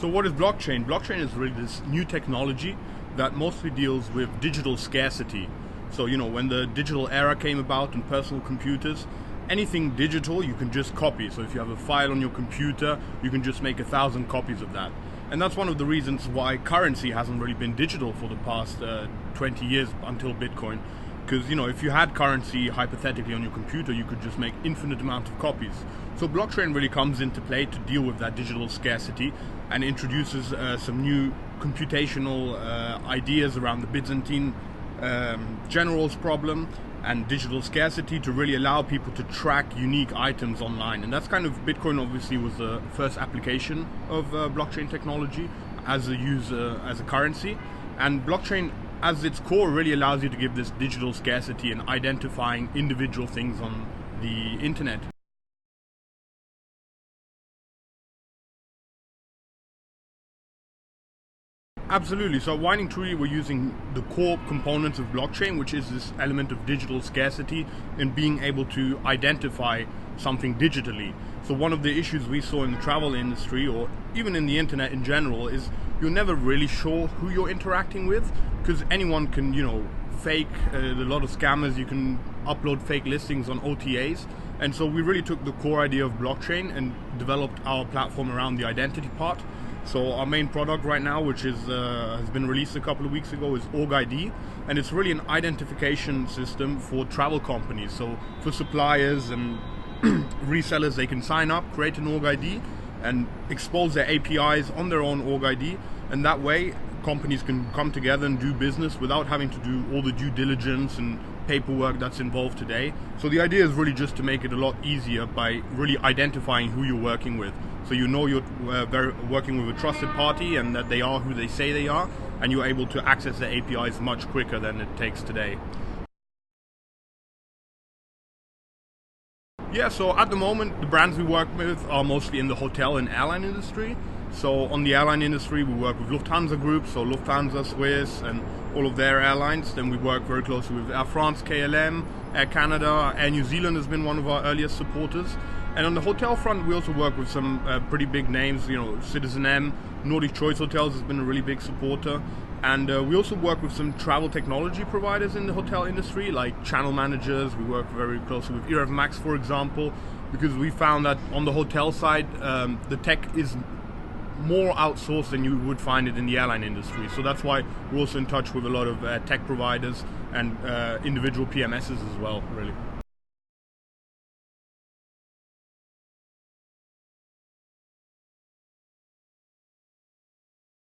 So what is blockchain? Blockchain is really this new technology that mostly deals with digital scarcity. So, when the digital era came about and personal computers, anything digital you can just copy. So if you have a file on your computer, you can just make 1,000 copies of that. And that's one of the reasons why currency hasn't really been digital for the past 20 years until Bitcoin. Because, if you had currency hypothetically on your computer, you could just make infinite amount of copies. So blockchain really comes into play to deal with that digital scarcity and introduces some new computational ideas around the Byzantine generals problem and digital scarcity to really allow people to track unique items online. And that's kind of, Bitcoin obviously was the first application of blockchain technology as a currency. And blockchain as its core really allows you to give this digital scarcity and identifying individual things on the internet. Absolutely. So at Winding Tree, we're using the core components of blockchain, which is this element of digital scarcity and being able to identify something digitally. So one of the issues we saw in the travel industry, or even in the internet in general, is you're never really sure who you're interacting with, because anyone can, fake, a lot of scammers, you can upload fake listings on OTAs. And so we really took the core idea of blockchain and developed our platform around the identity part. So our main product right now, which is has been released a couple of weeks ago, is OrgID, and it's really an identification system for travel companies. So for suppliers and resellers, they can sign up, create an OrgID, and expose their APIs on their own OrgID, and that way companies can come together and do business without having to do all the due diligence and paperwork that's involved today. So the idea is really just to make it a lot easier by really identifying who you're working with. So you're working with a trusted party and that they are who they say they are, and you're able to access the APIs much quicker than it takes today. Yeah, so at the moment, the brands we work with are mostly in the hotel and airline industry. So on the airline industry, we work with Lufthansa Group, so Lufthansa, Swiss, and all of their airlines. Then we work very closely with Air France, KLM, Air Canada. Air New Zealand has been one of our earliest supporters. And on the hotel front, we also work with some pretty big names, Citizen M, Nordic Choice Hotels has been a really big supporter. And we also work with some travel technology providers in the hotel industry, like channel managers. We work very closely with Irv Max, for example, because we found that on the hotel side, the tech is more outsourced than you would find it in the airline industry. So that's why we're also in touch with a lot of tech providers and individual PMSs as well, really.